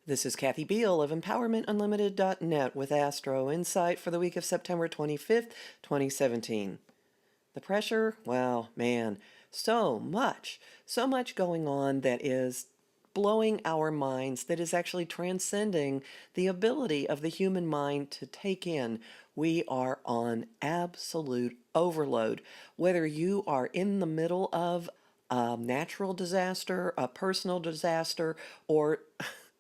This is Kathy Beal of EmpowermentUnlimited.net with Astro-Insight for the week of September 25th, 2017. The pressure, well, man, so much going on that is blowing our minds, that is actually transcending the ability of the human mind to take in. We are on absolute overload. Whether you are in the middle of a natural disaster, a personal disaster, or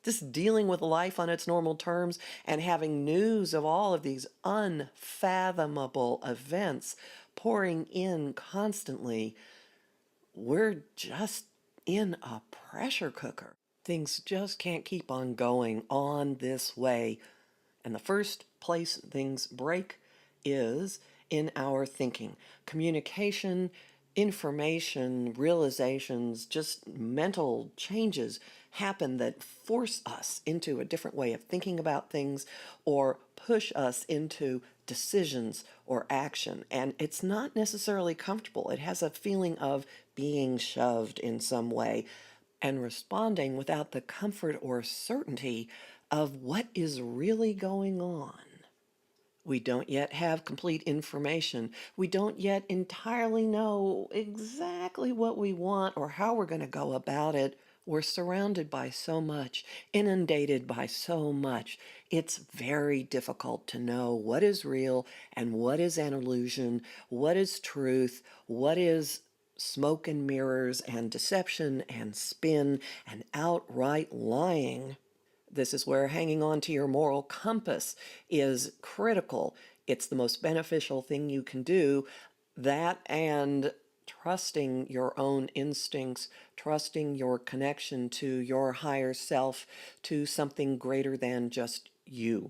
just dealing with life on its normal terms and having news of all of these unfathomable events pouring in constantly, we're just in a pressure cooker. Things just can't keep on going on this way. And the first place things break is in our thinking. Communication, information, realizations, just mental changes happen that force us into a different way of thinking about things or push us into decisions or action. And it's not necessarily comfortable. It has a feeling of being shoved in some way and responding without the comfort or certainty of what is really going on. We don't yet have complete information. We don't yet entirely know exactly what we want or how we're going to go about it. We're surrounded by so much, inundated by so much. It's very difficult to know what is real and what is an illusion, what is truth, what is smoke and mirrors and deception and spin and outright lying. This is where hanging on to your moral compass is critical. It's the most beneficial thing you can do. That and trusting your own instincts, trusting your connection to your higher self, to something greater than just you.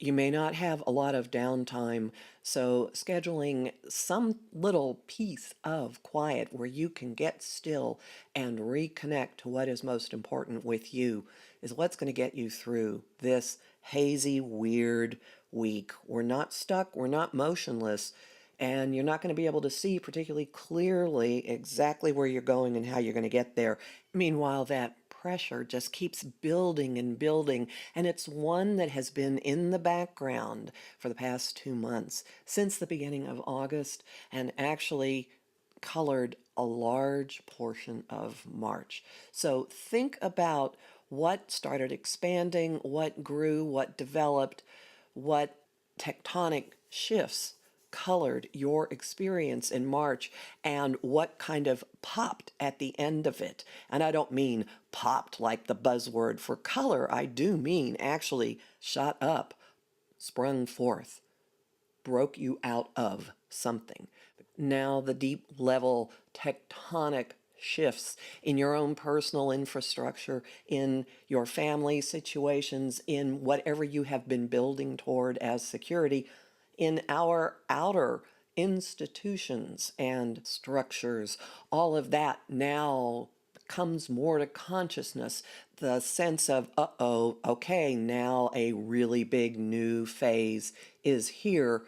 You may not have a lot of downtime, so scheduling some little piece of quiet where you can get still and reconnect to what is most important with you is what's going to get you through this hazy, weird week. We're not stuck, we're not motionless, and you're not going to be able to see particularly clearly exactly where you're going and how you're going to get there. Meanwhile, that pressure just keeps building and building, and it's one that has been in the background for the past 2 months, since the beginning of August, and actually colored a large portion of March. So think about what started expanding, what grew, what developed, what tectonic shifts colored your experience in March and what kind of popped at the end of it. And I don't mean popped like the buzzword for color. I do mean actually shot up, sprung forth, broke you out of something. Now the deep level tectonic shifts in your own personal infrastructure, in your family situations, in whatever you have been building toward as security, in our outer institutions and structures. All of that now comes more to consciousness. The sense of, uh-oh, okay, now a really big new phase is here,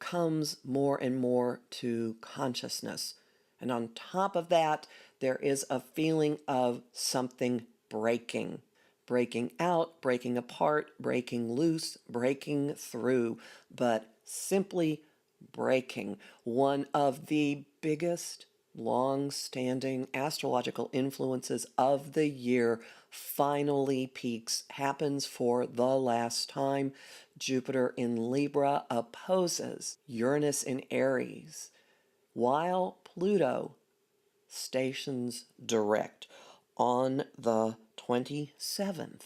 comes more and more to consciousness. And on top of that, there is a feeling of something breaking. Breaking out, breaking apart, breaking loose, breaking through, but simply breaking. One of the biggest long-standing astrological influences of the year finally peaks, happens for the last time. Jupiter in Libra opposes Uranus in Aries, while Pluto stations direct on the 27th.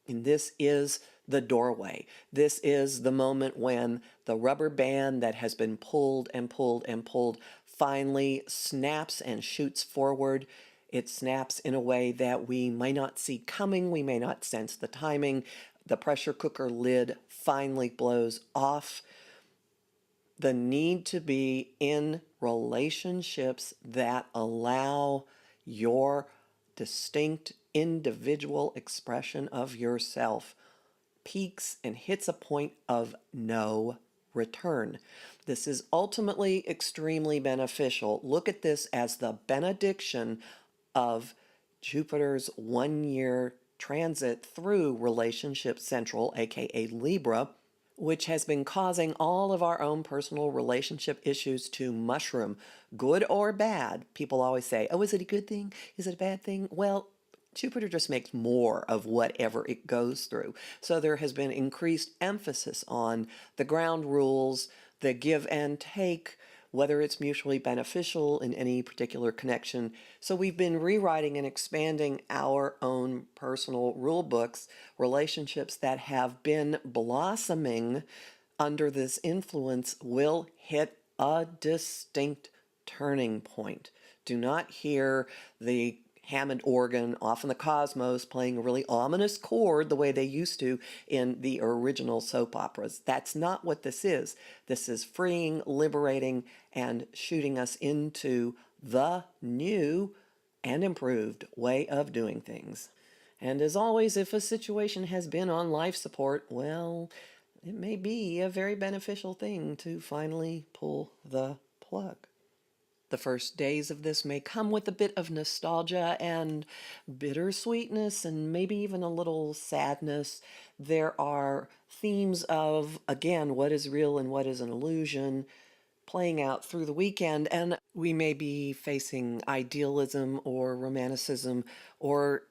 And this is the doorway. This is the moment when the rubber band that has been pulled and pulled and pulled finally snaps and shoots forward. It snaps in a way that we may not see coming. We may not sense the timing. The pressure cooker lid finally blows off. The need to be in relationships that allow your distinct individual expression of yourself peaks and hits a point of no return. This is ultimately extremely beneficial. Look at this as the benediction of Jupiter's 1 year transit through Relationship Central, aka Libra, which has been causing all of our own personal relationship issues to mushroom, good or bad. People always say, oh, is it a good thing? Is it a bad thing? Well, Jupiter just makes more of whatever it goes through. So there has been increased emphasis on the ground rules, the give and take, whether it's mutually beneficial in any particular connection. So we've been rewriting and expanding our own personal rule books, relationships that have been blossoming under this influence will hit a distinct turning point. Do not hear the Hammond organ off in the cosmos playing a really ominous chord the way they used to in the original soap operas. That's not what this is. This is freeing, liberating, and shooting us into the new and improved way of doing things. And as always, if a situation has been on life support, well, it may be a very beneficial thing to finally pull the plug. The first days of this may come with a bit of nostalgia and bittersweetness and maybe even a little sadness. There are themes of, again, what is real and what is an illusion playing out through the weekend, and we may be facing idealism or romanticism or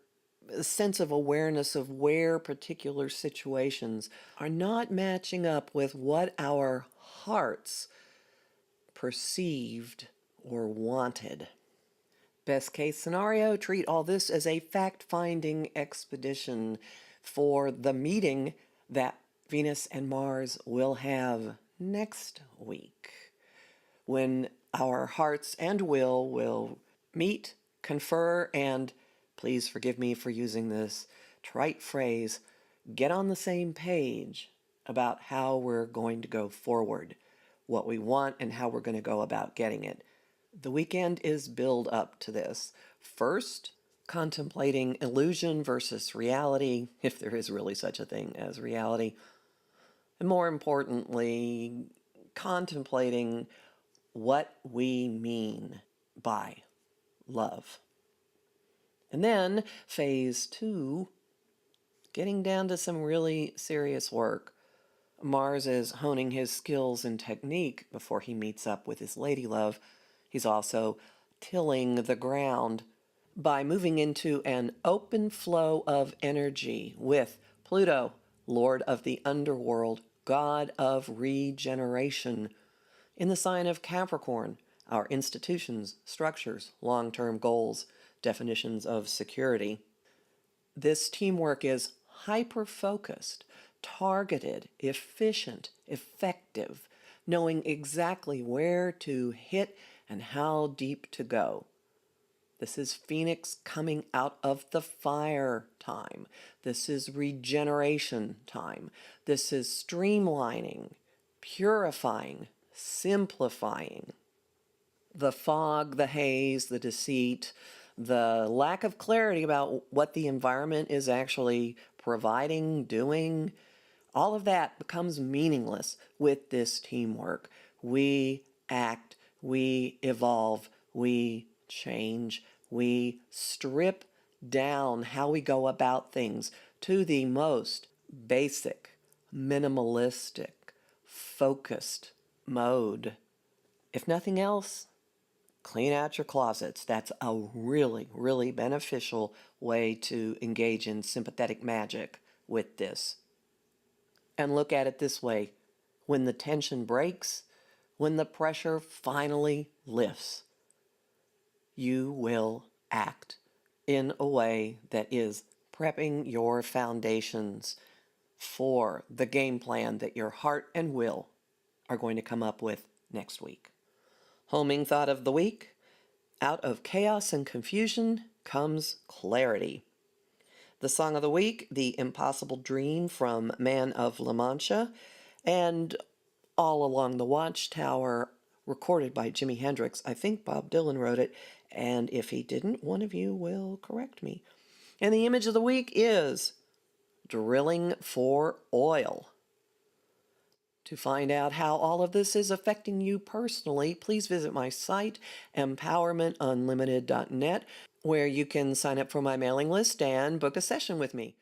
a sense of awareness of where particular situations are not matching up with what our hearts perceived or wanted. Best case scenario, treat all this as a fact-finding expedition for the meeting that Venus and Mars will have next week, when our hearts and will meet, confer, and, please forgive me for using this trite phrase, get on the same page about how we're going to go forward, what we want, and how we're going to go about getting it. The weekend is build up to this. First, contemplating illusion versus reality, if there is really such a thing as reality. And more importantly, contemplating what we mean by love. And then phase 2, getting down to some really serious work. Mars is honing his skills and technique before he meets up with his ladylove. He's also tilling the ground by moving into an open flow of energy with Pluto, Lord of the underworld, God of regeneration, in the sign of Capricorn, our institutions, structures, long-term goals, definitions of security. This teamwork is hyper-focused, targeted, efficient, effective, knowing exactly where to hit and how deep to go. This is Phoenix coming out of the fire time. This is regeneration time. This is streamlining, purifying, simplifying. The fog, the haze, the deceit, the lack of clarity about what the environment is actually providing, doing, all of that becomes meaningless with this teamwork. We act, we evolve, we change, we strip down how we go about things to the most basic, minimalistic, focused mode. If nothing else, clean out your closets. That's a really, really beneficial way to engage in sympathetic magic with this. And look at it this way. When the tension breaks, when the pressure finally lifts, you will act in a way that is prepping your foundations for the game plan that your heart and will are going to come up with next week. Homing thought of the week: out of chaos and confusion comes clarity. The song of the week, The Impossible Dream from Man of La Mancha, and All Along the Watchtower, recorded by Jimi Hendrix. I think Bob Dylan wrote it, and if he didn't, one of you will correct me. And the image of the week is drilling for oil. To find out how all of this is affecting you personally, please visit my site, empowermentunlimited.net. where you can sign up for my mailing list and book a session with me.